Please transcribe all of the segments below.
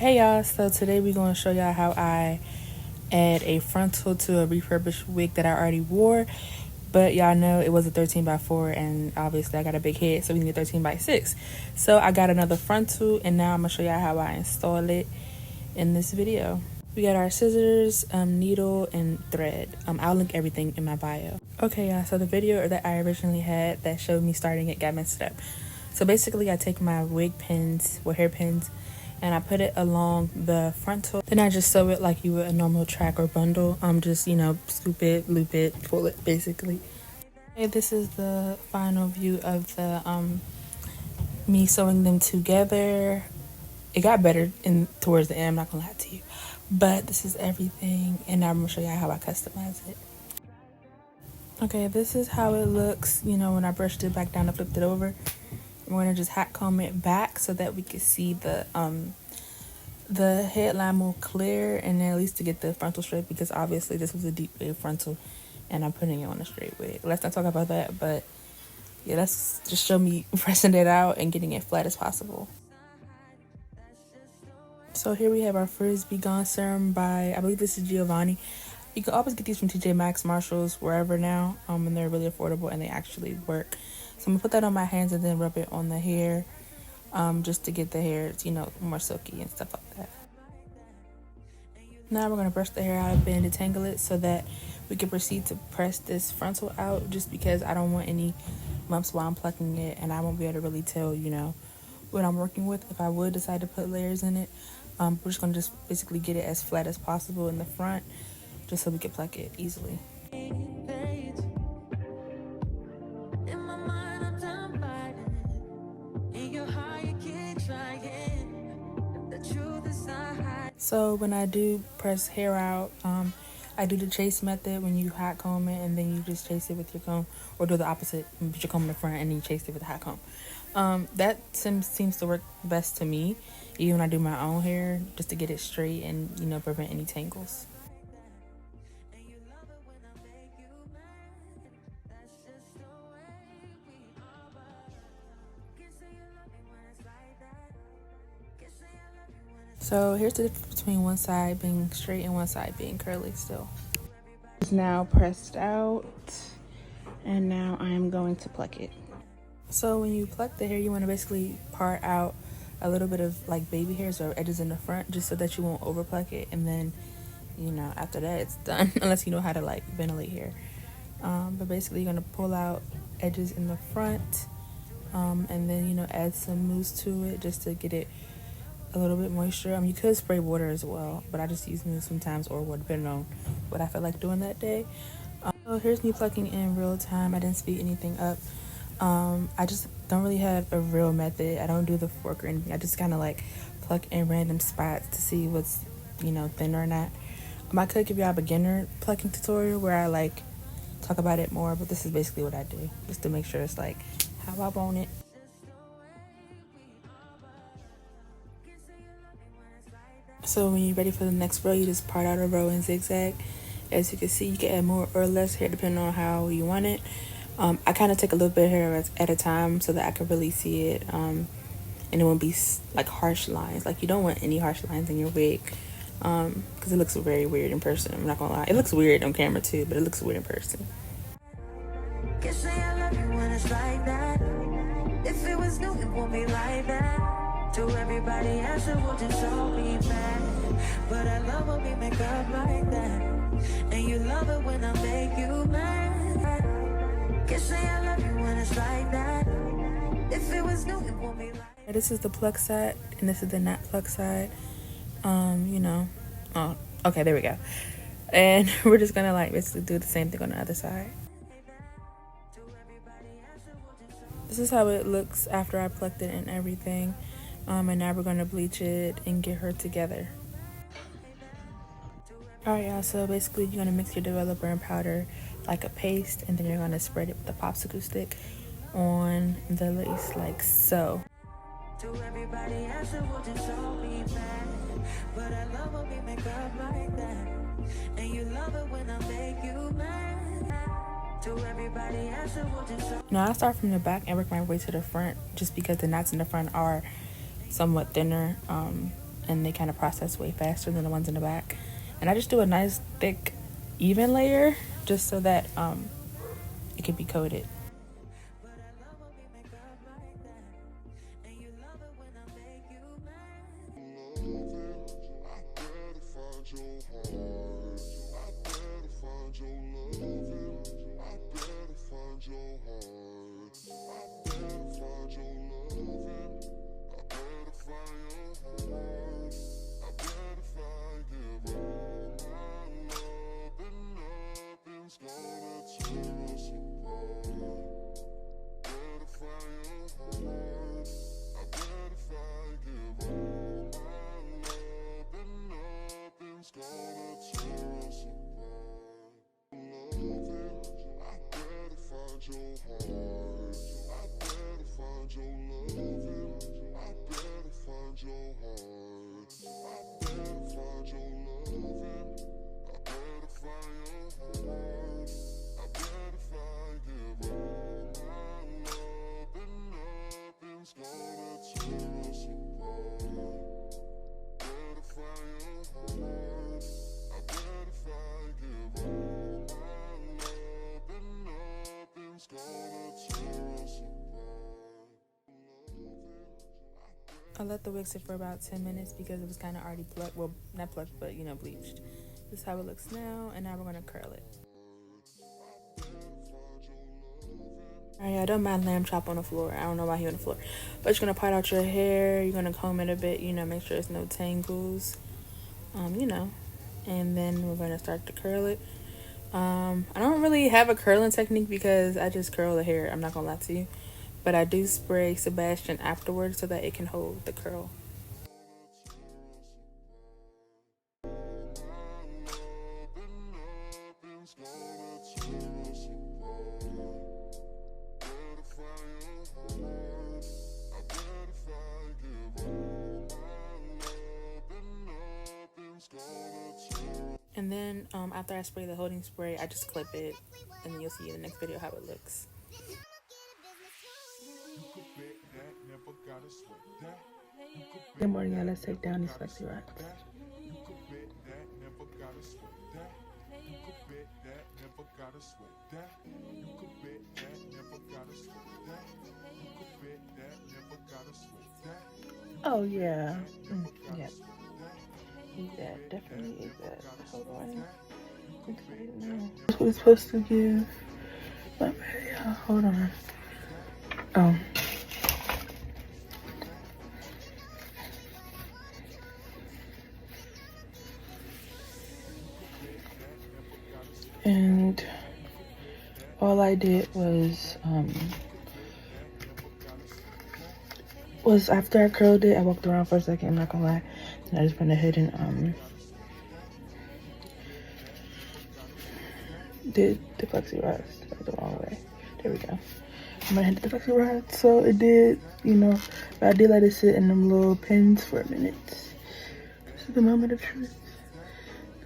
Hey y'all, so today we're going to show y'all how I add a frontal to a refurbished wig that I already wore. But y'all know it was a 13x4 and obviously I got a big head, so we need a 13x6. So I got another frontal and now I'm going to show y'all how I install it in this video. We got our scissors, needle, and thread. I'll link everything in my bio. Okay y'all, so the video that I originally had that showed me starting it got messed up. So basically I take my wig pins, hair pins, and I put it along the frontal. Then I just sew it like you would a normal track or bundle. Just, scoop it, loop it, pull it, basically. Okay, this is the final view of the me sewing them together. It got better towards the end, I'm not gonna lie to you. But this is everything, and I'm gonna show you how I customize it. Okay, this is how it looks, when I brushed it back down and flipped it over. We're gonna just hot comb it back so that we can see the headline more clear, and then at least to get the frontal straight, because obviously this was a deep wave frontal and I'm putting it on a straight wig. Let's not talk about that, but yeah, let's just show me pressing it out and getting it flat as possible. So here we have our Frisbee Gone Serum by, I believe this is Giovanni. You can always get these from TJ Maxx, Marshalls, wherever now, and they're really affordable and they actually work. So I'm gonna put that on my hands and then rub it on the hair, just to get the hair, more silky and stuff like that. Now we're gonna brush the hair out and detangle it so that we can proceed to press this frontal out, just because I don't want any lumps while I'm plucking it, and I won't be able to really tell, what I'm working with if I would decide to put layers in it. We're just gonna basically get it as flat as possible in the front, just so we can pluck it easily. So when I do press hair out, I do the chase method when you hot comb it and then you just chase it with your comb, or do the opposite, put your comb in the front and then you chase it with the hot comb. That seems to work best to me, even when I do my own hair, just to get it straight and, prevent any tangles. So here's the difference between one side being straight and one side being curly still. It's now pressed out, and now I'm going to pluck it. So when you pluck the hair, you want to basically part out a little bit of like baby hairs or edges in the front, just so that you won't over pluck it, and then after that it's done, unless you know how to like ventilate hair. But basically you're going to pull out edges in the front, and then add some mousse to it just to get it a little bit moisture. You could spray water as well, but I just use mousse sometimes, or water, depending on what I feel like doing that day. So here's me plucking in real time. I didn't speed anything up. I just don't really have a real method. I don't do the fork or anything. I just kind of like pluck in random spots to see what's thin or not. I could give y'all a beginner plucking tutorial where I like talk about it more, but this is basically what I do, just to make sure it's like how I want it. So when you're ready for the next row, you just part out a row and zigzag. As you can see, you can add more or less hair depending on how you want it. I kind of take a little bit of hair at a time so that I can really see it, and it won't be like harsh lines. Like, you don't want any harsh lines in your wig, because it looks very weird in person. I'm not gonna lie, it looks weird on camera too, but it looks weird in person. If it was new, it won't be like that. To everybody else, it will just all be bad. But I love when we make up like that, and you love it when I make you mad. Can say I love you when it's like that. If it was new, it won't be like that. This is the pluck side, and this is the not pluck side. Oh, okay, there we go. And we're just gonna like basically do the same thing on the other side. This is how it looks after I plucked it and everything. And now we're going to bleach it and get her together. Alright y'all, so basically you're going to mix your developer and powder like a paste, and then you're going to spread it with a popsicle stick on the lace like so. To everybody else, it will just all be bad. But I love when we make up like that, and you love it when I make you mad. Now I start from the back and work my way to the front, just because the knots in the front are somewhat thinner, and they kind of process way faster than the ones in the back. And I just do a nice thick even layer just so that it can be coated. I let the wig sit for about 10 minutes because it was kind of already plucked. Well, not plucked, but bleached. This is how it looks now, and now we're going to curl it. Alright, I don't mind lamb chop on the floor. I don't know why he on the floor. But you're going to part out your hair. You're going to comb it a bit, make sure there's no tangles. And then we're going to start to curl it. I don't really have a curling technique because I just curl the hair. I'm not going to lie to you. But I do spray Sebastian afterwards so that it can hold the curl. And then after I spray the holding spray, I just clip it, and then you'll see in the next video how it looks. Good morning, y'all. Let's take down these flexi rocks. Oh yeah, yep. Yeah, definitely is that. Hold on. It's right now. That's what it's supposed to give. My bad, y'all. Hold on. And all I did was after I curled it, I walked around for a second, I'm not gonna lie. And I just went ahead and did the flexi rods the wrong way. There we go. I'm gonna hit the flexi rods, so it did, but I did let it sit in them little pins for a minute. This is the moment of truth.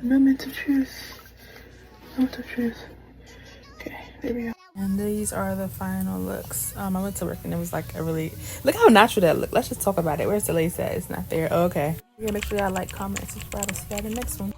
The moment of truth. Moment of truth. Okay, there we go. And these are the final looks. I went to work and it was like a really, look how natural that looked. Let's just talk about it. Where's the lace at? It's not there. Oh, okay. Yeah, make sure y'all like, comment, and subscribe, and see you in the next one.